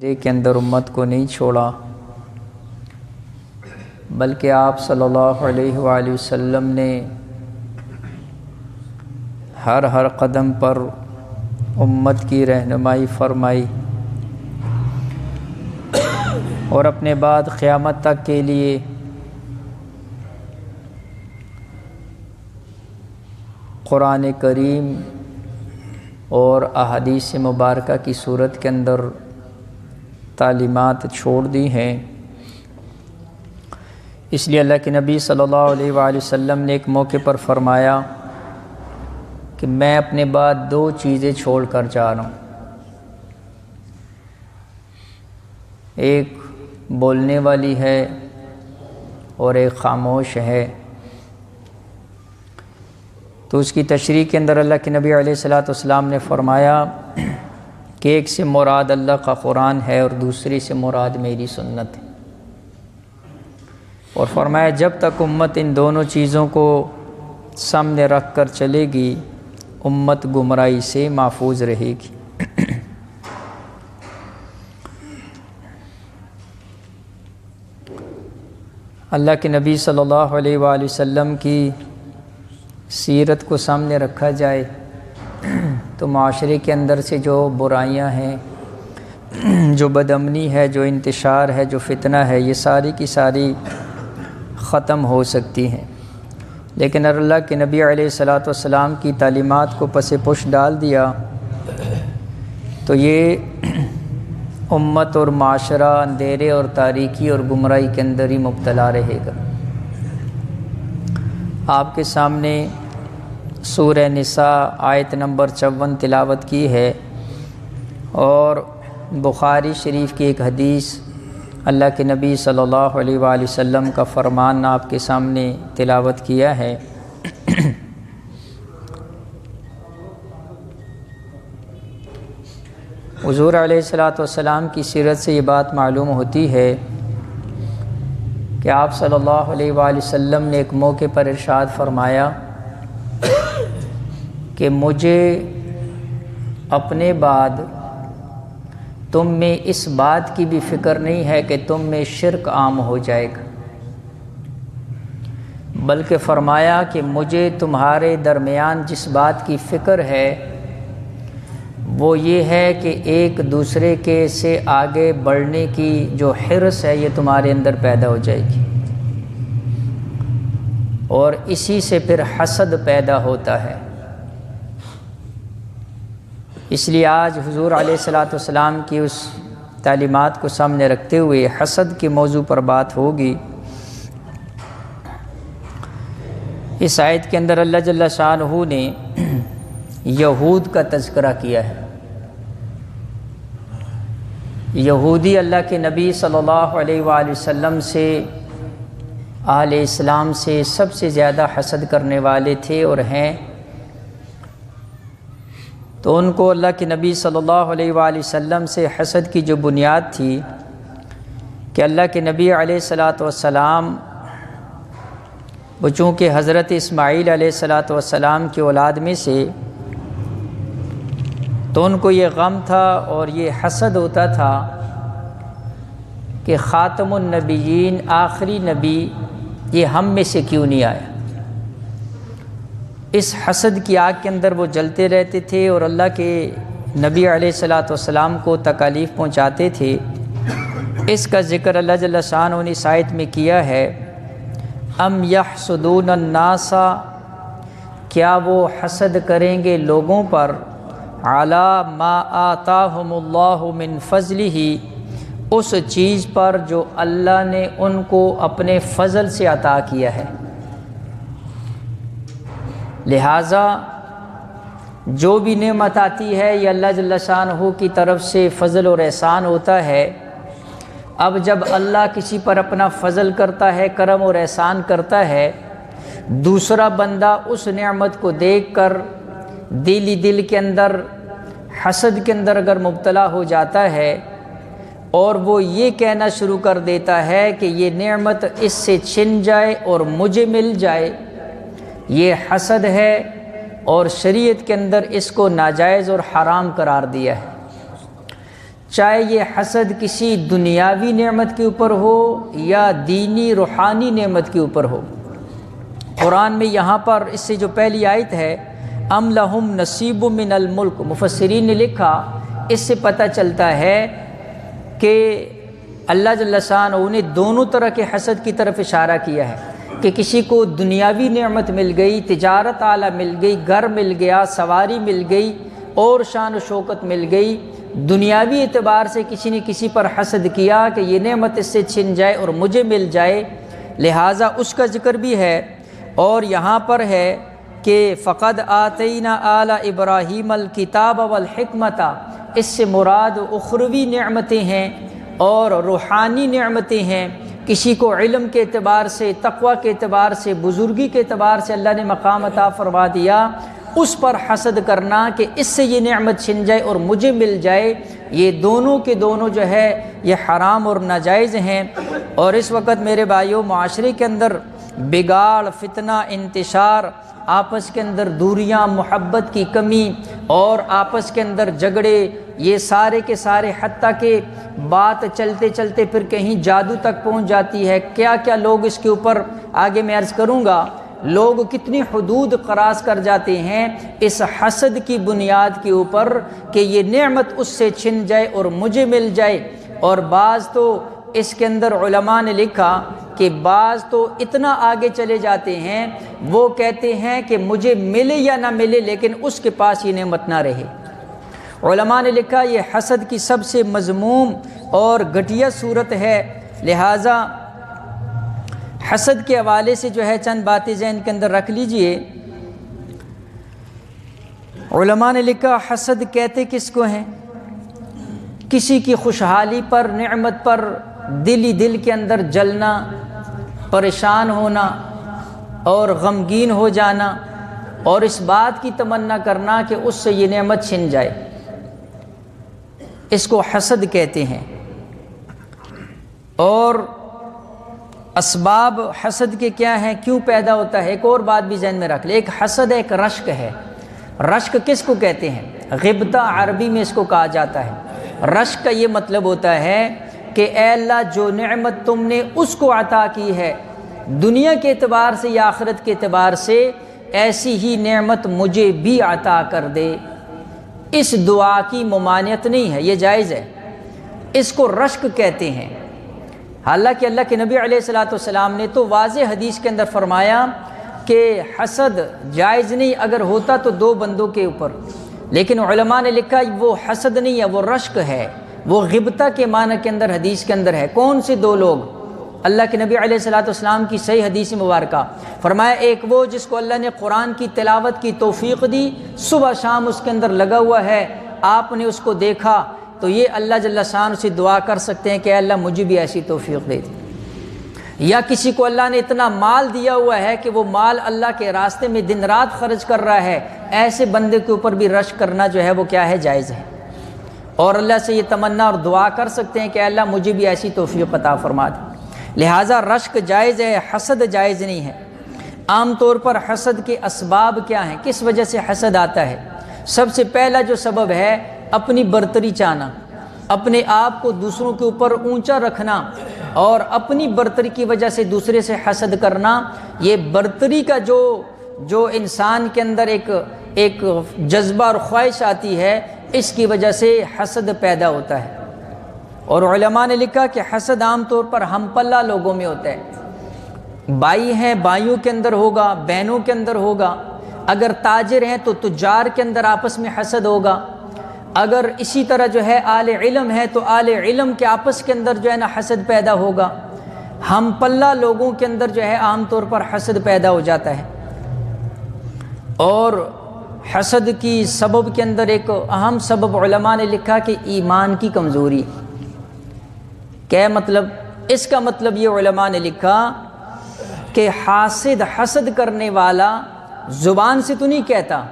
کے اندر امت کو نہیں چھوڑا، بلکہ آپ صلی اللہ علیہ وآلہ وسلم نے ہر قدم پر امت کی رہنمائی فرمائی اور اپنے بعد قیامت تک کے لیے قرآن کریم اور احادیث مبارکہ کی صورت کے اندر تعلیمات چھوڑ دی ہیں۔ اس لیے اللہ کے نبی صلی اللہ علیہ وآلہ وسلم نے ایک موقع پر فرمایا کہ میں اپنے بعد دو چیزیں چھوڑ کر جا رہا ہوں، ایک بولنے والی ہے اور ایک خاموش ہے۔ تو اس کی تشریح کے اندر اللہ کے نبی علیہ الصلوۃ والسلام نے فرمایا کہ ایک سے مراد اللہ کا قرآن ہے اور دوسری سے مراد میری سنت ہے، اور فرمایا جب تک امت ان دونوں چیزوں کو سامنے رکھ کر چلے گی امت گمراہی سے محفوظ رہے گی۔ اللہ کے نبی صلی اللہ علیہ وآلہ وسلم کی سیرت کو سامنے رکھا جائے تو معاشرے کے اندر سے جو برائیاں ہیں، جو بدامنی ہے، جو انتشار ہے، جو فتنہ ہے، یہ ساری کی ساری ختم ہو سکتی ہیں۔ لیکن اگر اللہ کے نبی علیہ الصلوۃ والسلام کی تعلیمات کو پس پش ڈال دیا تو یہ امت اور معاشرہ اندھیرے اور تاریکی اور گمراہی کے اندر ہی مبتلا رہے گا۔ آپ کے سامنے سورہ نساء آیت نمبر 54 تلاوت کی ہے، اور بخاری شریف کی ایک حدیث اللہ کے نبی صلی اللہ علیہ وآلہ وسلم کا فرمان آپ کے سامنے تلاوت کیا ہے۔ حضور علیہ الصلوۃ والسلام کی سیرت سے یہ بات معلوم ہوتی ہے کہ آپ صلی اللہ علیہ وآلہ وسلم نے ایک موقع پر ارشاد فرمایا کہ مجھے اپنے بعد تم میں اس بات کی بھی فکر نہیں ہے کہ تم میں شرک عام ہو جائے گا، بلکہ فرمایا کہ مجھے تمہارے درمیان جس بات کی فکر ہے وہ یہ ہے کہ ایک دوسرے کے سے آگے بڑھنے کی جو حرص ہے یہ تمہارے اندر پیدا ہو جائے گی، اور اسی سے پھر حسد پیدا ہوتا ہے۔ اس لیے آج حضور علیہ الصلوۃ والسلام کی اس تعلیمات کو سامنے رکھتے ہوئے حسد کے موضوع پر بات ہوگی۔ اس آیت کے اندر اللہ جل شانہ نے یہود کا تذکرہ کیا ہے۔ یہودی اللہ کے نبی صلی اللہ علیہ وآلہ وسلم سے، اہل اسلام سے سب سے زیادہ حسد کرنے والے تھے اور ہیں۔ تو ان کو اللہ کے نبی صلی اللہ علیہ وآلہ وسلم سے حسد کی جو بنیاد تھی کہ اللہ کے نبی علیہ الصلوۃ والسلام وہ چونکہ حضرت اسماعیل علیہ الصلوۃ والسلام کی اولاد میں سے، تو ان کو یہ غم تھا اور یہ حسد ہوتا تھا کہ خاتم النبیین، آخری نبی، یہ ہم میں سے کیوں نہیں آیا۔ اس حسد کی آگ کے اندر وہ جلتے رہتے تھے اور اللہ کے نبی علیہ الصلوۃ والسلام کو تکالیف پہنچاتے تھے۔ اس کا ذکر اللہ جل شانہ نے اس آیت میں کیا ہے، ام یحسدون الناس، کیا وہ حسد کریں گے لوگوں پر، علی ما آتاہم اللہ من فضلہ، اس چیز پر جو اللہ نے ان کو اپنے فضل سے عطا کیا ہے۔ لہٰذا جو بھی نعمت آتی ہے یہ اللہ جل شانہ کی طرف سے فضل اور احسان ہوتا ہے۔ اب جب اللہ کسی پر اپنا فضل کرتا ہے، کرم اور احسان کرتا ہے، دوسرا بندہ اس نعمت کو دیکھ کر دل کے اندر حسد کے اندر اگر مبتلا ہو جاتا ہے اور وہ یہ کہنا شروع کر دیتا ہے کہ یہ نعمت اس سے چھن جائے اور مجھے مل جائے، یہ حسد ہے، اور شریعت کے اندر اس کو ناجائز اور حرام قرار دیا ہے۔ چاہے یہ حسد کسی دنیاوی نعمت کے اوپر ہو یا دینی روحانی نعمت کے اوپر ہو۔ قرآن میں یہاں پر اس سے جو پہلی آیت ہے ام لہم نصیب من الملک، مفسرین نے لکھا اس سے پتہ چلتا ہے کہ اللہ جل شانہ نے دونوں طرح کے حسد کی طرف اشارہ کیا ہے کہ کسی کو دنیاوی نعمت مل گئی، تجارت اعلیٰ مل گئی، گھر مل گیا، سواری مل گئی اور شان و شوکت مل گئی، دنیاوی اعتبار سے کسی نے کسی پر حسد کیا کہ یہ نعمت اس سے چھن جائے اور مجھے مل جائے، لہٰذا اس کا ذکر بھی ہے۔ اور یہاں پر ہے کہ فقد آتینا آل ابراہیم الکتاب والحکمت، اس سے مراد اخروی نعمتیں ہیں اور روحانی نعمتیں ہیں۔ کسی کو علم کے اعتبار سے، تقوی کے اعتبار سے، بزرگی کے اعتبار سے اللہ نے مقام عطا فرما دیا، اس پر حسد کرنا کہ اس سے یہ نعمت چھن جائے اور مجھے مل جائے، یہ دونوں کے دونوں جو ہے یہ حرام اور ناجائز ہیں۔ اور اس وقت میرے بھائیوں معاشرے کے اندر بگاڑ، فتنہ، انتشار، آپس کے اندر دوریاں، محبت کی کمی اور آپس کے اندر جھگڑے، یہ سارے کے سارے، حتیٰ کہ بات چلتے چلتے پھر کہیں جادو تک پہنچ جاتی ہے۔ کیا کیا لوگ اس کے اوپر آگے میں عرض کروں گا، لوگ کتنی حدود قراز کر جاتے ہیں اس حسد کی بنیاد کے اوپر کہ یہ نعمت اس سے چھن جائے اور مجھے مل جائے۔ اور بعض تو اس کے اندر علماء نے لکھا کہ بعض تو اتنا آگے چلے جاتے ہیں، وہ کہتے ہیں کہ مجھے ملے یا نہ ملے لیکن اس کے پاس یہ نعمت نہ رہے۔ علماء نے لکھا یہ حسد کی سب سے مذموم اور گھٹیا صورت ہے، لہٰذا حسد کے حوالے سے جو ہے چند باتیں ذہن کے اندر رکھ لیجئے۔ علماء نے لکھا حسد کہتے کس کو ہیں؟ کسی کی خوشحالی پر، نعمت پر دل کے اندر جلنا، پریشان ہونا اور غمگین ہو جانا اور اس بات کی تمنا کرنا کہ اس سے یہ نعمت چھن جائے، اس کو حسد کہتے ہیں۔ اور اسباب حسد کے کیا ہیں، کیوں پیدا ہوتا ہے، ایک اور بات بھی ذہن میں رکھ لے، ایک حسد ایک رشک ہے۔ رشک کس کو کہتے ہیں؟ غبطہ عربی میں اس کو کہا جاتا ہے۔ رشک کا یہ مطلب ہوتا ہے کہ اے اللہ جو نعمت تم نے اس کو عطا کی ہے دنیا کے اعتبار سے یا آخرت کے اعتبار سے، ایسی ہی نعمت مجھے بھی عطا کر دے۔ اس دعا کی ممانعت نہیں ہے، یہ جائز ہے، اس کو رشک کہتے ہیں۔ حالانکہ اللہ کے نبی علیہ الصلوۃ والسلام نے تو واضح حدیث کے اندر فرمایا کہ حسد جائز نہیں، اگر ہوتا تو دو بندوں کے اوپر، لیکن علماء نے لکھا وہ حسد نہیں ہے، وہ رشک ہے، وہ غبطہ کے معنی کے اندر حدیث کے اندر ہے۔ کون سے دو لوگ؟ اللہ کے نبی علیہ الصلوۃ والسلام کی صحیح حدیث مبارکہ فرمایا ایک وہ جس کو اللہ نے قرآن کی تلاوت کی توفیق دی، صبح شام اس کے اندر لگا ہوا ہے، آپ نے اس کو دیکھا تو یہ اللہ جل شانہ سے دعا کر سکتے ہیں کہ اے اللہ مجھے بھی ایسی توفیق دے دی۔ یا کسی کو اللہ نے اتنا مال دیا ہوا ہے کہ وہ مال اللہ کے راستے میں دن رات خرچ کر رہا ہے، ایسے بندے کے اوپر بھی رشک کرنا جو ہے وہ کیا ہے، جائز ہے، اور اللہ سے یہ تمنا اور دعا کر سکتے ہیں کہ اے اللہ مجھے بھی ایسی توفیق عطا فرما دے۔ لہٰذا رشک جائز ہے، حسد جائز نہیں ہے۔ عام طور پر حسد کے اسباب کیا ہیں، کس وجہ سے حسد آتا ہے؟ سب سے پہلا جو سبب ہے اپنی برتری چاہنا، اپنے آپ کو دوسروں کے اوپر اونچا رکھنا اور اپنی برتری کی وجہ سے دوسرے سے حسد کرنا۔ یہ برتری کا جو انسان کے اندر ایک جذبہ اور خواہش آتی ہے، اس کی وجہ سے حسد پیدا ہوتا ہے۔ اور علماء نے لکھا کہ حسد عام طور پر ہم پلہ لوگوں میں ہوتا ہے، بھائی ہیں بھائیوں کے اندر ہوگا، بہنوں کے اندر ہوگا، اگر تاجر ہیں تو تجار کے اندر آپس میں حسد ہوگا، اگر اسی طرح جو ہے اہل علم ہے تو اہل علم کے آپس کے اندر جو ہے نا حسد پیدا ہوگا۔ ہم پلہ لوگوں کے اندر جو ہے عام طور پر حسد پیدا ہو جاتا ہے۔ اور حسد کی سبب کے اندر ایک اہم سبب علماء نے لکھا کہ ایمان کی کمزوری۔ کیا مطلب؟ اس کا مطلب یہ علماء نے لکھا کہ حسد کرنے والا زبان سے تو نہیں کہتا،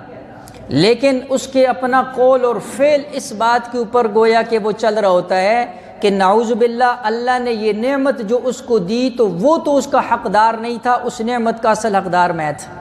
لیکن اس کے اپنا قول اور فعل اس بات کے اوپر گویا کہ وہ چل رہا ہوتا ہے کہ نعوذ باللہ اللہ نے یہ نعمت جو اس کو دی تو وہ تو اس کا حقدار نہیں تھا، اس نعمت کا اصل حقدار میں تھا۔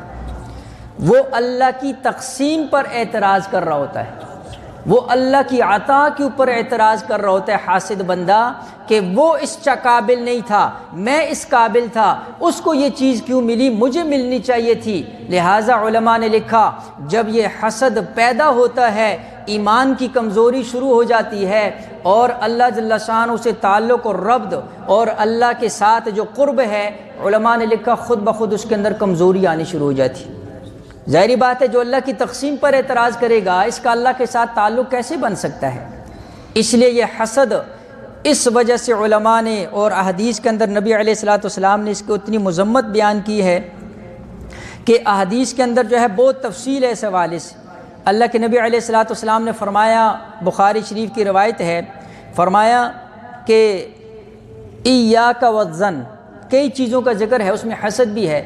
وہ اللہ کی تقسیم پر اعتراض کر رہا ہوتا ہے، وہ اللہ کی عطا کے اوپر اعتراض کر رہا ہوتا ہے حاسد بندہ کہ وہ اس قابل نہیں تھا، میں اس قابل تھا، اس کو یہ چیز کیوں ملی، مجھے ملنی چاہیے تھی۔ لہٰذا علماء نے لکھا جب یہ حسد پیدا ہوتا ہے ایمان کی کمزوری شروع ہو جاتی ہے، اور اللہ جل شانہ سے تعلق اور ربط اور اللہ کے ساتھ جو قرب ہے، علماء نے لکھا خود بخود اس کے اندر کمزوری آنی شروع ہو جاتی۔ ظاہری بات ہے جو اللہ کی تقسیم پر اعتراض کرے گا اس کا اللہ کے ساتھ تعلق کیسے بن سکتا ہے؟ اس لیے یہ حسد اس وجہ سے علماء نے اور احادیث کے اندر نبی علیہ الصلوۃ والسلام نے اس کو اتنی مذمت بیان کی ہے کہ احادیث کے اندر جو ہے بہت تفصیل ہے اس حوالے سے۔ اللہ کے نبی علیہ الصلوۃ والسلام نے فرمایا، بخاری شریف کی روایت ہے، فرمایا کہ ایاک والظن، کئی چیزوں کا ذکر ہے اس میں حسد بھی ہے۔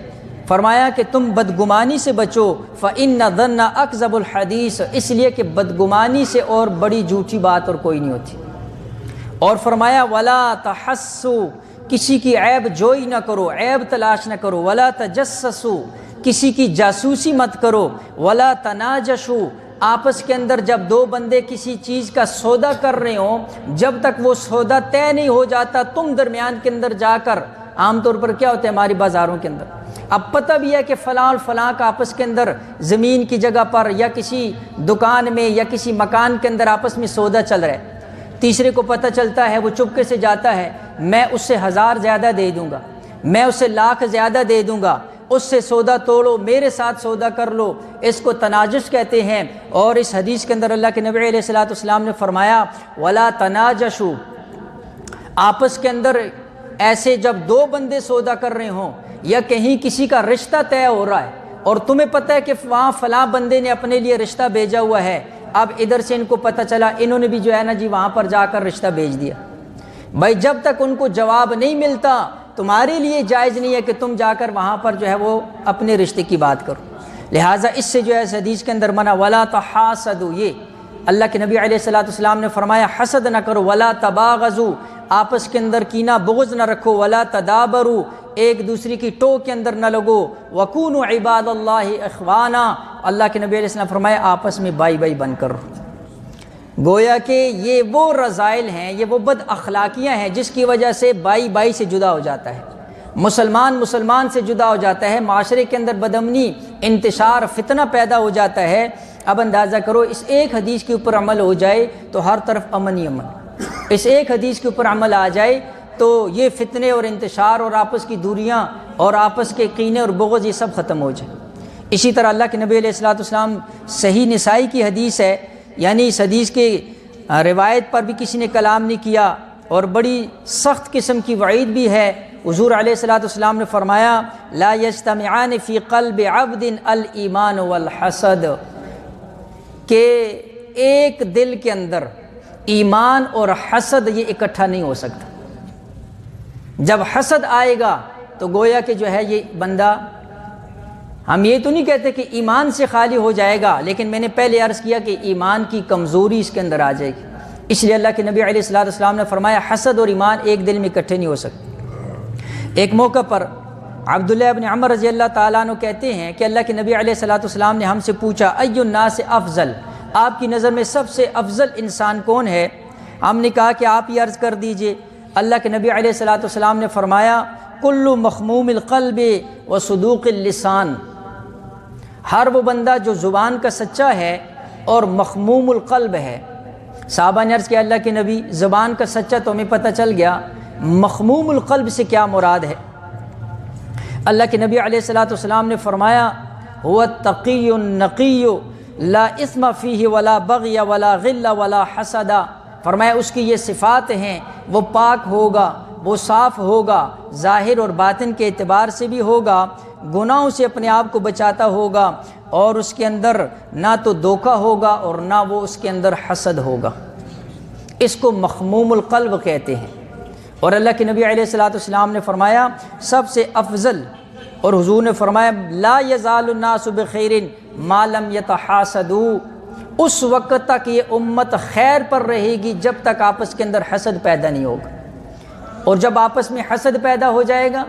فرمایا کہ تم بدگمانی سے بچو، فإن الظن اکذب الحدیث، اس لیے کہ بدگمانی سے اور بڑی جھوٹی بات اور کوئی نہیں ہوتی۔ اور فرمایا ولا تحسوا، کسی کی عیب جوئی نہ کرو، عیب تلاش نہ کرو، ولا تجسسوا، کسی کی جاسوسی مت کرو، ولا تناجشوا، آپس کے اندر جب دو بندے کسی چیز کا سودا کر رہے ہوں، جب تک وہ سودا طے نہیں ہو جاتا تم درمیان کے اندر جا کر، عام طور پر کیا ہوتا ہے ہماری بازاروں کے اندر، اب پتہ بھی ہے کہ فلاں اور فلاں کا آپس کے اندر زمین کی جگہ پر یا کسی دکان میں یا کسی مکان کے اندر آپس میں سودا چل رہا ہے، تیسرے کو پتہ چلتا ہے، وہ چپکے سے جاتا ہے، میں اس سے 1000 زیادہ دے دوں گا، میں اسے 1,00,000 زیادہ دے دوں گا، اس سے سودا توڑو، میرے ساتھ سودا کر لو، اس کو تناجش کہتے ہیں۔ اور اس حدیث کے اندر اللہ کے نبی علیہ الصلوۃ والسلام نے فرمایا ولا تناجشوا، آپس کے اندر ایسے جب دو بندے سودا کر رہے ہوں یا کہیں کسی کا رشتہ طے ہو رہا ہے اور تمہیں پتہ ہے کہ وہاں فلاں بندے نے اپنے لیے رشتہ بھیجا ہوا ہے، اب ادھر سے ان کو پتہ چلا انہوں نے بھی جو ہے نا جی وہاں پر جا کر رشتہ بھیج دیا، بھائی جب تک ان کو جواب نہیں ملتا تمہارے لیے جائز نہیں ہے کہ تم جا کر وہاں پر جو ہے وہ اپنے رشتے کی بات کرو۔ لہٰذا اس سے جو ہے اس حدیث کے اندر منع ولا تحاسدوا، یہ اللہ کے نبی علیہ الصلوۃ والسلام نے فرمایا حسد نہ کرو، ولا تباغضوا، آپس کے اندر کینہ بغض نہ رکھو، ولا تدابروا، ایک دوسرے کی ٹو کے اندر نہ لگو، وکونوا عباد اللہ اخوانا، اللہ کے نبی علیہ السلام نے فرمایا آپس میں بائی بائی بن کر رہو۔ گویا کہ یہ وہ رذائل ہیں، یہ وہ بد اخلاقیاں ہیں جس کی وجہ سے بائی بائی سے جدا ہو جاتا ہے، مسلمان مسلمان سے جدا ہو جاتا ہے، معاشرے کے اندر بدامنی، انتشار، فتنہ پیدا ہو جاتا ہے۔ اب اندازہ کرو اس ایک حدیث کے اوپر عمل ہو جائے تو ہر طرف امن ہی امن، اس ایک حدیث کے اوپر عمل آ جائے تو یہ فتنے اور انتشار اور آپس کی دوریاں اور آپس کے کینے اور بغض یہ سب ختم ہو جائے۔ اسی طرح اللہ کے نبی علیہ الصلوۃ والسلام صحیح نسائی کی حدیث ہے، یعنی اس حدیث کے روایت پر بھی کسی نے کلام نہیں کیا اور بڑی سخت قسم کی وعید بھی ہے۔ حضور علیہ الصلوۃ والسلام نے فرمایا لا یجتمعان فی قلب عبد الایمان والحسد، کہ ایک دل کے اندر ایمان اور حسد یہ اکٹھا نہیں ہو سکتا۔ جب حسد آئے گا تو گویا کہ جو ہے یہ بندہ، ہم یہ تو نہیں کہتے کہ ایمان سے خالی ہو جائے گا، لیکن میں نے پہلے عرض کیا کہ ایمان کی کمزوری اس کے اندر آ جائے گی۔ اس لیے اللہ کے نبی علیہ الصلوۃ والسلام نے فرمایا حسد اور ایمان ایک دل میں اکٹھے نہیں ہو سکتے۔ ایک موقع پر عبداللہ ابن عمر رضی اللہ تعالیٰ عنہ کہتے ہیں کہ اللہ کے نبی علیہ الصلوۃ والسلام نے ہم سے پوچھا ای الناس افضل، آپ کی نظر میں سب سے افضل انسان کون ہے؟ ہم نے کہا کہ آپ یہ عرض کر دیجئے۔ اللہ کے نبی علیہ الصلوۃ والسلام نے فرمایا کل مخموم القلب و صدوق اللسان، ہر وہ بندہ جو زبان کا سچا ہے اور مخموم القلب ہے۔ صحابہ نے عرض کیا اللہ کے نبی زبان کا سچا تو ہمیں پتہ چل گیا، مخموم القلب سے کیا مراد ہے؟ اللہ کے نبی علیہ الصلوۃ والسلام نے فرمایا هو التقی النقی لا اثم فیہ ولا بغی ولا غل ولا حسد، فرمایا اس کی یہ صفات ہیں، وہ پاک ہوگا، وہ صاف ہوگا، ظاہر اور باطن کے اعتبار سے بھی ہوگا، گناہوں سے اپنے آپ کو بچاتا ہوگا، اور اس کے اندر نہ تو دھوکہ ہوگا اور نہ وہ اس کے اندر حسد ہوگا۔ اس کو مخموم القلب کہتے ہیں۔ اور اللہ کے نبی علیہ الصلوۃ والسلام نے فرمایا سب سے افضل، اور حضور نے فرمایا لا یزال الناس بخیر ما لم یتحاسدوا، اس وقت تک یہ امت خیر پر رہے گی جب تک آپس کے اندر حسد پیدا نہیں ہوگا۔ اور جب آپس میں حسد پیدا ہو جائے گا،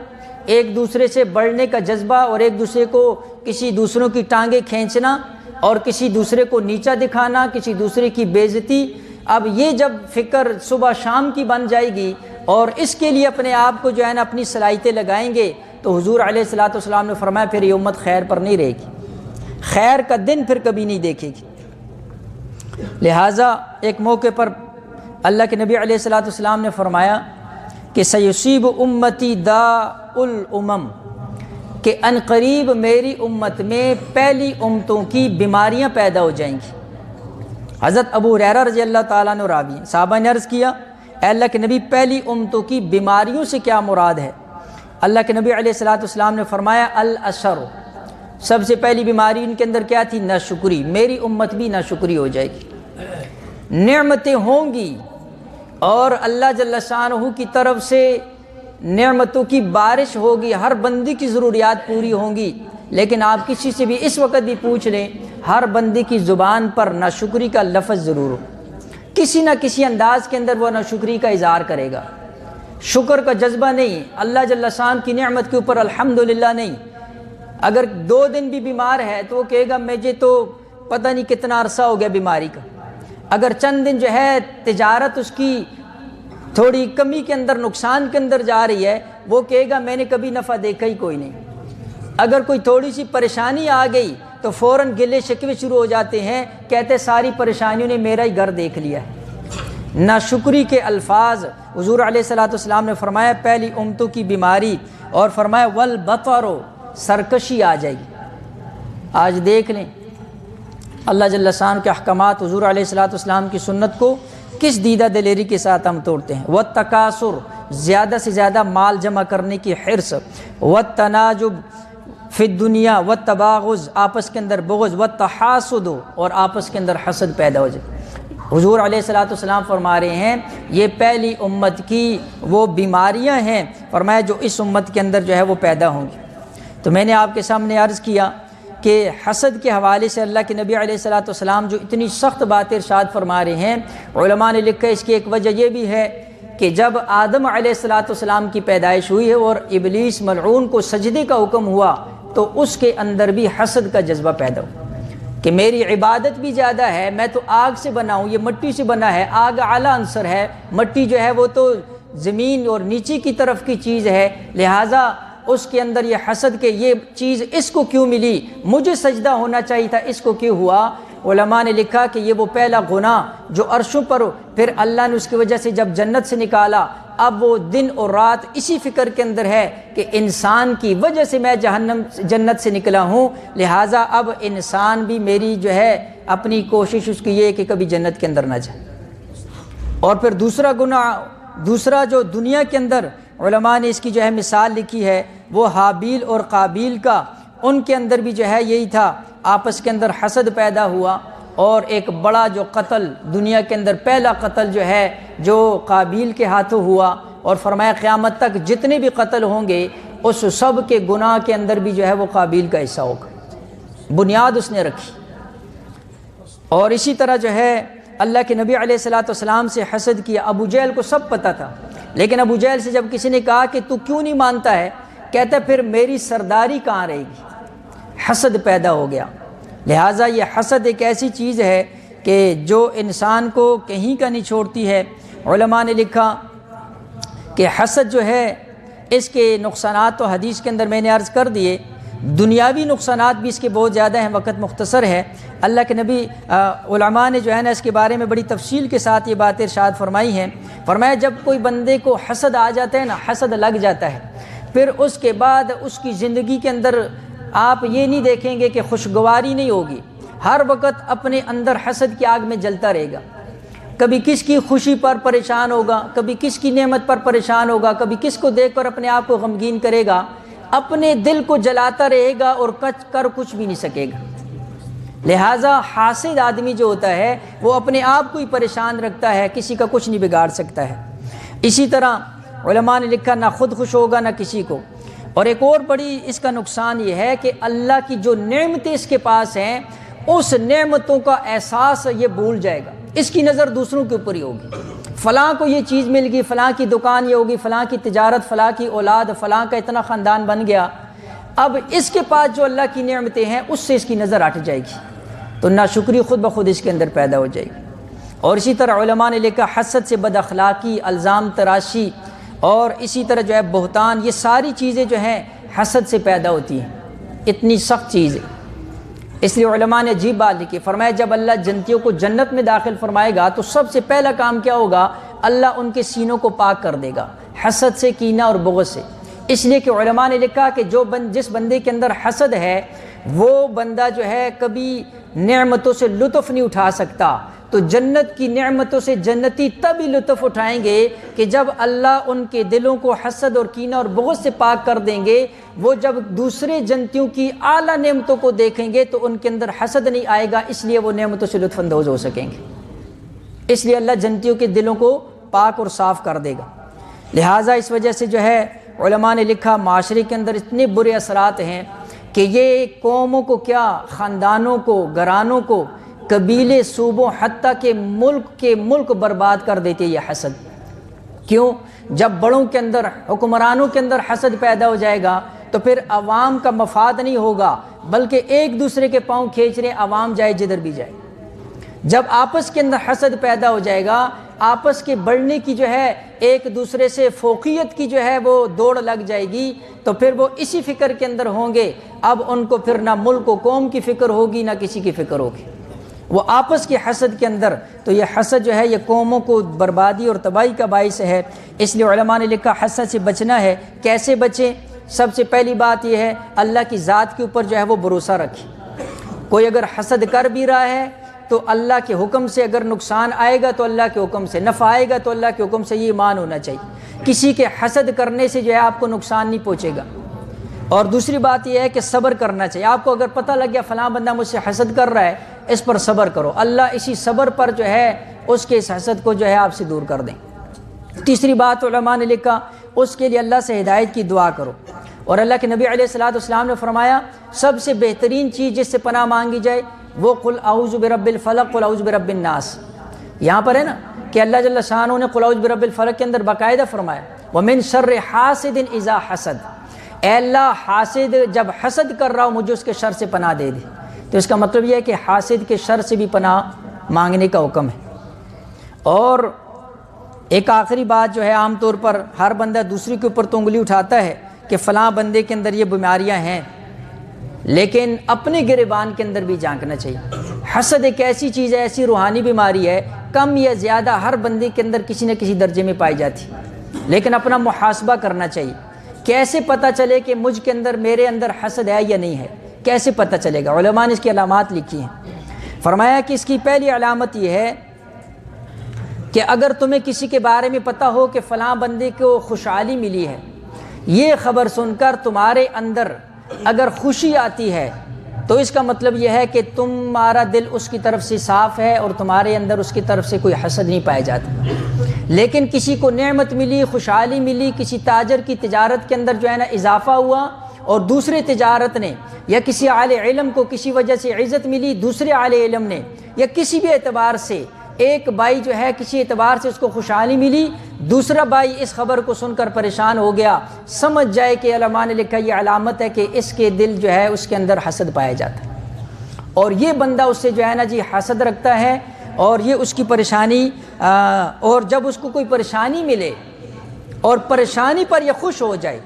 ایک دوسرے سے بڑھنے کا جذبہ اور ایک دوسرے کو کسی دوسروں کی ٹانگیں کھینچنا، اور کسی دوسرے کو نیچا دکھانا، کسی دوسرے کی بے عزتی، اب یہ جب فکر صبح شام کی بن جائے گی اور اس کے لیے اپنے آپ کو جو ہے نا اپنی صلاحیتیں لگائیں گے، تو حضور علیہ الصلوۃ والسلام نے فرمایا پھر یہ امت خیر پر نہیں رہے گی، خیر کا دن پھر کبھی نہیں دیکھے گی۔ لہٰذا ایک موقع پر اللہ کے نبی علیہ الصلوۃ والسلام نے فرمایا کہ سیصیب امتی داء الامم، کہ ان قریب میری امت میں پہلی امتوں کی بیماریاں پیدا ہو جائیں گی۔ حضرت ابو ہریرہ رضی اللہ تعالیٰ عنہ راوی ہیں، صحابہ نے عرض کیا اے اللہ کے نبی پہلی امتوں کی بیماریوں سے کیا مراد ہے؟ اللہ کے نبی علیہ الصلوۃ والسلام نے فرمایا العشر، سب سے پہلی بیماری ان کے اندر کیا تھی؟ ناشکری، میری امت بھی ناشکری ہو جائے گی۔ نعمتیں ہوں گی اور اللہ جل شانہ کی طرف سے نعمتوں کی بارش ہوگی، ہر بندی کی ضروریات پوری ہوں گی، لیکن آپ کسی سے بھی اس وقت بھی پوچھ لیں، ہر بندی کی زبان پر ناشکری کا لفظ ضرور ہو، کسی نہ کسی انداز کے اندر وہ ناشکری کا اظہار کرے گا، شکر کا جذبہ نہیں، اللہ جل شان کی نعمت کے اوپر الحمدللہ نہیں۔ اگر 2 دن بھی بیمار ہے تو وہ کہے گا مجھے تو پتہ نہیں کتنا عرصہ ہو گیا بیماری کا۔ اگر چند دن جو ہے تجارت اس کی تھوڑی کمی کے اندر، نقصان کے اندر جا رہی ہے، وہ کہے گا میں نے کبھی نفع دیکھا ہی کوئی نہیں۔ اگر کوئی تھوڑی سی پریشانی آ گئی تو فوراً گلے شکوے شروع ہو جاتے ہیں، کہتے ساری پریشانیوں نے میرا ہی گھر دیکھ لیا ہے۔ ناشکری کے الفاظ حضور علیہ الصلوۃ والسلام نے فرمایا پہلی امتوں کی بیماری، اور فرمایا والبطر، سرکشی آ جائے گی۔ آج دیکھ لیں اللہ جل شانہ کے احکامات، حضور علیہ الصلوۃ والسلام کی سنت کو کس دیدہ دلیری کے ساتھ ہم توڑتے ہیں۔ والتکاثر، زیادہ سے زیادہ مال جمع کرنے کی حرص، والتناجب فی الدنیا، والتباغض، آپس کے اندر بغض، والتحاسد، اور آپس کے اندر حسد پیدا ہو جائے۔ حضور علیہ الصلوۃ والسلام فرما رہے ہیں یہ پہلی امت کی وہ بیماریاں ہیں، فرمایا جو اس امت کے اندر جو ہے وہ پیدا ہوں گی۔ تو میں نے آپ کے سامنے عرض کیا کہ حسد کے حوالے سے اللہ کے نبی علیہ الصلوۃ والسلام جو اتنی سخت بات ارشاد فرما رہے ہیں، علماء نے لکھا ہے اس کی ایک وجہ یہ بھی ہے کہ جب آدم علیہ الصلوۃ والسلام کی پیدائش ہوئی ہے اور ابلیس ملعون کو سجدے کا حکم ہوا، تو اس کے اندر بھی حسد کا جذبہ پیدا ہوا کہ میری عبادت بھی زیادہ ہے، میں تو آگ سے بنا ہوں، یہ مٹی سے بنا ہے، آگ اعلیٰ عنصر ہے، مٹی جو ہے وہ تو زمین اور نیچے کی طرف کی چیز ہے، لہٰذا اس کے اندر یہ حسد کہ یہ چیز اس کو کیوں ملی، مجھے سجدہ ہونا چاہیے تھا، اس کو کیوں ہوا۔ علماء نے لکھا کہ یہ وہ پہلا گناہ جو عرشوں پر، پھر اللہ نے اس کی وجہ سے جب جنت سے نکالا، اب وہ دن اور رات اسی فکر کے اندر ہے کہ انسان کی وجہ سے میں جنت سے نکلا ہوں، لہٰذا اب انسان بھی میری جو ہے اپنی کوشش اس کی یہ ہے کہ کبھی جنت کے اندر نہ جائے۔ اور پھر دوسرا گناہ، دوسرا جو دنیا کے اندر علماء نے اس کی جو ہے مثال لکھی ہے، وہ حابیل اور قابیل کا، ان کے اندر بھی جو ہے یہی تھا، آپس کے اندر حسد پیدا ہوا، اور ایک بڑا جو قتل دنیا کے اندر، پہلا قتل جو ہے جو قابیل کے ہاتھوں ہوا، اور فرمایا قیامت تک جتنے بھی قتل ہوں گے اس سب کے گناہ کے اندر بھی جو ہے وہ قابیل کا حصہ ہوگا، بنیاد اس نے رکھی۔ اور اسی طرح جو ہے اللہ کے نبی علیہ الصلوۃ والسلام سے حسد کیا، ابو جہل کو سب پتہ تھا، لیکن ابو جہل سے جب کسی نے کہا کہ تو کیوں نہیں مانتا ہے، کہتا پھر میری سرداری کہاں رہے گی، حسد پیدا ہو گیا۔ لہٰذا یہ حسد ایک ایسی چیز ہے کہ جو انسان کو کہیں کا نہیں چھوڑتی ہے۔ علماء نے لکھا کہ حسد جو ہے اس کے نقصانات تو حدیث کے اندر میں نے عرض کر دیے، دنیاوی نقصانات بھی اس کے بہت زیادہ ہیں، وقت مختصر ہے۔ اللہ کے نبی علماء نے جو ہے نا اس کے بارے میں بڑی تفصیل کے ساتھ یہ بات ارشاد فرمائی ہیں، فرمایا جب کوئی بندے کو حسد آ جاتا ہے نا، حسد لگ جاتا ہے، پھر اس کے بعد اس کی زندگی کے اندر آپ یہ نہیں دیکھیں گے کہ خوشگواری نہیں ہوگی، ہر وقت اپنے اندر حسد کی آگ میں جلتا رہے گا، کبھی کس کی خوشی پر پریشان ہوگا، کبھی کس کی نعمت پر پریشان ہوگا، کبھی کس کو دیکھ کر اپنے آپ کو غمگین کرے گا، اپنے دل کو جلاتا رہے گا اور کر کچھ بھی نہیں سکے گا۔ لہٰذا حاسد آدمی جو ہوتا ہے وہ اپنے آپ کو ہی پریشان رکھتا ہے، کسی کا کچھ نہیں بگاڑ سکتا ہے۔ اسی طرح علماء نے لکھا نہ خود خوش ہوگا نہ کسی کو۔ اور ایک اور بڑی اس کا نقصان یہ ہے کہ اللہ کی جو نعمتیں اس کے پاس ہیں اس نعمتوں کا احساس یہ بھول جائے گا، اس کی نظر دوسروں کے اوپر ہی ہوگی، فلاں کو یہ چیز مل گئی، فلاں کی دکان یہ ہوگی، فلاں کی تجارت، فلاں کی اولاد، فلاں کا اتنا خاندان بن گیا، اب اس کے پاس جو اللہ کی نعمتیں ہیں اس سے اس کی نظر ہٹ جائے گی، تو ناشکری خود بخود اس کے اندر پیدا ہو جائے گی۔ اور اسی طرح علماء نے لکھا حسد سے بد اخلاقی، الزام تراشی اور اسی طرح جو ہے بہتان، یہ ساری چیزیں جو ہیں حسد سے پیدا ہوتی ہیں، اتنی سخت چیز ہے۔ اس لیے علماء نے عجیب بات لکھی، فرمایا جب اللہ جنتیوں کو جنت میں داخل فرمائے گا تو سب سے پہلا کام کیا ہوگا؟ اللہ ان کے سینوں کو پاک کر دے گا حسد سے، کینہ اور بغض سے۔ اس لیے کہ علماء نے لکھا کہ جس بندے کے اندر حسد ہے وہ بندہ جو ہے کبھی نعمتوں سے لطف نہیں اٹھا سکتا۔ تو جنت کی نعمتوں سے جنتی تب ہی لطف اٹھائیں گے کہ جب اللہ ان کے دلوں کو حسد اور کینہ اور بغض سے پاک کر دیں گے۔ وہ جب دوسرے جنتیوں کی اعلیٰ نعمتوں کو دیکھیں گے تو ان کے اندر حسد نہیں آئے گا، اس لیے وہ نعمتوں سے لطف اندوز ہو سکیں گے۔ اس لیے اللہ جنتیوں کے دلوں کو پاک اور صاف کر دے گا۔ لہٰذا اس وجہ سے جو ہے علماء نے لکھا معاشرے کے اندر اتنے برے اثرات ہیں کہ یہ قوموں کو کیا، خاندانوں کو، گھرانوں کو، قبیلے، صوبوں، حتیٰ کہ ملک برباد کر دیتے یہ حسد۔ کیوں؟ جب بڑوں کے اندر، حکمرانوں کے اندر حسد پیدا ہو جائے گا تو پھر عوام کا مفاد نہیں ہوگا، بلکہ ایک دوسرے کے پاؤں کھینچ رہے عوام جائے جدھر بھی جائے۔ جب آپس کے اندر حسد پیدا ہو جائے گا، آپس کے بڑھنے کی جو ہے، ایک دوسرے سے فوقیت کی جو ہے وہ دوڑ لگ جائے گی، تو پھر وہ اسی فکر کے اندر ہوں گے۔ اب ان کو پھر نہ ملک و قوم کی فکر ہوگی، نہ کسی کی فکر ہوگی، وہ آپس کے حسد کے اندر۔ تو یہ حسد جو ہے یہ قوموں کو بربادی اور تباہی کا باعث ہے۔ اس لیے علماء نے لکھا حسد سے بچنا ہے۔ کیسے بچیں؟ سب سے پہلی بات یہ ہے اللہ کی ذات کے اوپر جو ہے وہ بھروسہ رکھیں۔ کوئی اگر حسد کر بھی رہا ہے تو اللہ کے حکم سے، اگر نقصان آئے گا تو اللہ کے حکم سے، نفع آئے گا تو اللہ کے حکم سے، یہ ایمان ہونا چاہیے۔ کسی کے حسد کرنے سے جو ہے آپ کو نقصان نہیں پہنچے گا۔ اور دوسری بات یہ ہے کہ صبر کرنا چاہیے۔ آپ کو اگر پتہ لگ گیا فلاں بندہ مجھ سے حسد کر رہا ہے، اس پر صبر کرو، اللہ اسی صبر پر جو ہے اس کے اس حسد کو جو ہے آپ سے دور کر دیں۔ تیسری بات علماء نے لکھا اس کے لیے اللہ سے ہدایت کی دعا کرو۔ اور اللہ کے نبی علیہ الصلوۃ والسلام نے فرمایا سب سے بہترین چیز جس سے پناہ مانگی جائے وہ قل اعوذ برب الفلق قل اعوذ برب الناس۔ یہاں پر ہے نا کہ اللہ جل شانہ نے قل اعوذ برب الفلق کے اندر باقاعدہ فرمایا ومن شر حاسد اذا حسد، اے اللہ حاسد جب حسد کر رہا ہو مجھے اس کے شر سے پناہ دے دے۔ تو اس کا مطلب یہ ہے کہ حاسد کے شر سے بھی پناہ مانگنے کا حکم ہے۔ اور ایک آخری بات جو ہے، عام طور پر ہر بندہ دوسری کے اوپر تو انگلی اٹھاتا ہے کہ فلاں بندے کے اندر یہ بیماریاں ہیں، لیکن اپنے گریبان کے اندر بھی جھانکنا چاہیے۔ حسد ایک ایسی چیز ہے، ایسی روحانی بیماری ہے، کم یا زیادہ ہر بندے کے اندر کسی نہ کسی درجے میں پائی جاتی، لیکن اپنا محاسبہ کرنا چاہیے۔ کیسے پتہ چلے کہ مجھ کے اندر، میرے اندر حسد ہے یا نہیں ہے؟ کیسے پتہ چلے گا؟ علماء نے اس کی علامات لکھی ہیں۔ فرمایا کہ اس کی پہلی علامت یہ ہے کہ اگر تمہیں کسی کے بارے میں پتہ ہو کہ فلاں بندے کو خوشحالی ملی ہے، یہ خبر سن کر تمہارے اندر اگر خوشی آتی ہے تو اس کا مطلب یہ ہے کہ تمہارا دل اس کی طرف سے صاف ہے اور تمہارے اندر اس کی طرف سے کوئی حسد نہیں پایا جاتا۔ لیکن کسی کو نعمت ملی، خوشحالی ملی، کسی تاجر کی تجارت کے اندر جو ہے نا اضافہ ہوا، اور دوسرے تجارت نے، یا کسی عالم علم کو کسی وجہ سے عزت ملی دوسرے عالم علم نے، یا کسی بھی اعتبار سے ایک بھائی جو ہے کسی اعتبار سے اس کو خوشحالی ملی، دوسرا بھائی اس خبر کو سن کر پریشان ہو گیا، سمجھ جائے کہ علماء نے لکھا یہ علامت ہے کہ اس کے دل جو ہے اس کے اندر حسد پایا جاتا ہے، اور یہ بندہ اس سے جو ہے نا جی حسد رکھتا ہے، اور یہ اس کی پریشانی، اور جب اس کو کوئی پریشانی ملے اور پریشانی پر یہ خوش ہو جائے،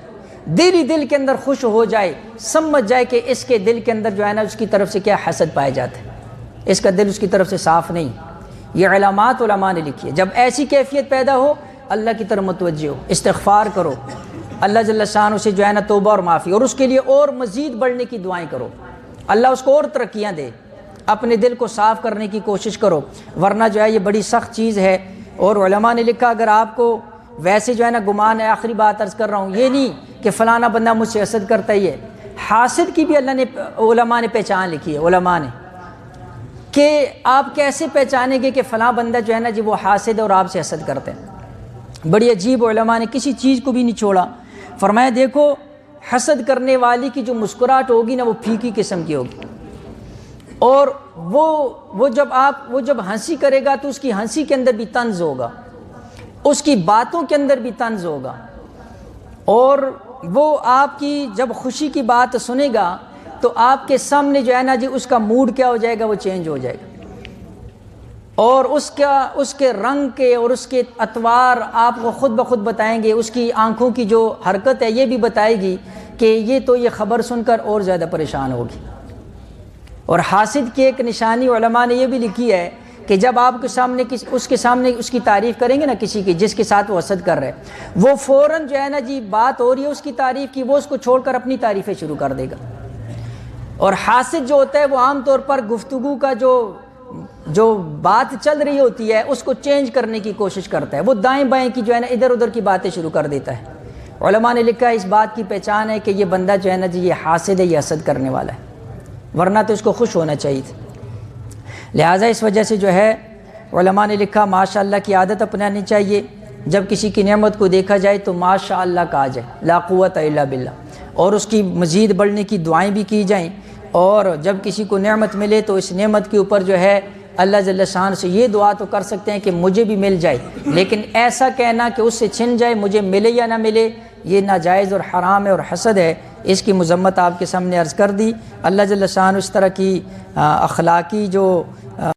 دل ہی دل کے اندر خوش ہو جائے، سمجھ جائے کہ اس کے دل کے اندر جو ہے نا اس کی طرف سے کیا حسد پایا جاتا ہے، اس کا دل اس کی طرف سے صاف نہیں۔ یہ علامات علماء نے لکھی ہے۔ جب ایسی کیفیت پیدا ہو اللہ کی طرف متوجہ ہو، استغفار کرو، اللہ جل شانہ سے جو ہے نا توبہ اور معافی، اور اس کے لیے اور مزید بڑھنے کی دعائیں کرو، اللہ اس کو اور ترقیاں دے، اپنے دل کو صاف کرنے کی کوشش کرو، ورنہ جو ہے یہ بڑی سخت چیز ہے۔ اور علماء نے لکھا اگر آپ کو ویسے جو ہے نا گمان ہے، آخری بات عرض کر رہا ہوں، یہ نہیں کہ فلانا بندہ مجھ سے حسد کرتا ہی ہے، حاسد کی بھی اللہ نے، علماء نے پہچان لکھی ہے، علماء نے، کہ آپ کیسے پہچانیں گے کہ فلاں بندہ جو ہے نا جی وہ حاسد اور آپ سے حسد کرتے ہیں۔ بڑی عجیب، علماء نے کسی چیز کو بھی نہیں چھوڑا۔ فرمایا دیکھو حسد کرنے والی کی جو مسکراہٹ ہوگی نا وہ پھیکی قسم کی ہوگی، اور وہ جب ہنسی کرے گا تو اس کی ہنسی کے اندر بھی طنز ہوگا، اس کی باتوں کے اندر بھی طنز ہوگا، اور وہ آپ کی جب خوشی کی بات سنے گا تو آپ کے سامنے جو ہے نا جی اس کا موڈ کیا ہو جائے گا، وہ چینج ہو جائے گا، اور اس کے رنگ کے اور اس کے اطوار آپ کو خود بخود بتائیں گے، اس کی آنکھوں کی جو حرکت ہے یہ بھی بتائے گی کہ یہ تو یہ خبر سن کر اور زیادہ پریشان ہوگی۔ اور حاسد کی ایک نشانی علماء نے یہ بھی لکھی ہے کہ جب آپ کے سامنے اس کی تعریف کریں گے نا کسی کی جس کے ساتھ وہ حسد کر رہے ہیں، وہ فوراً جو ہے نا جی بات ہو رہی ہے اس کی تعریف کی، وہ اس کو چھوڑ کر اپنی تعریفیں شروع کر دے گا۔ اور حاسد جو ہوتا ہے وہ عام طور پر گفتگو کا جو بات چل رہی ہوتی ہے اس کو چینج کرنے کی کوشش کرتا ہے، وہ دائیں بائیں کی جو ہے نا ادھر ادھر کی باتیں شروع کر دیتا ہے۔ علماء نے لکھا ہے اس بات کی پہچان ہے کہ یہ بندہ جو ہے نا جی یہ حاسد ہے، یہ حسد کرنے والا ہے، ورنہ تو اس کو خوش ہونا چاہیے تھا۔ لہٰذا اس وجہ سے جو ہے علماء نے لکھا ماشاءاللہ کی عادت اپنانی چاہیے، جب کسی کی نعمت کو دیکھا جائے تو ماشاءاللہ کہا جائے، لا قوت الا باللہ، اور اس کی مزید بڑھنے کی دعائیں بھی کی جائیں، اور جب کسی کو نعمت ملے تو اس نعمت کے اوپر جو ہے اللہ جل شان سے یہ دعا تو کر سکتے ہیں کہ مجھے بھی مل جائے، لیکن ایسا کہنا کہ اس سے چھن جائے مجھے ملے یا نہ ملے یہ ناجائز اور حرام ہے اور حسد ہے، اس کی مذمت آپ کے سامنے عرض کر دی۔ اللہ جل شان اس طرح کی اخلاقی جو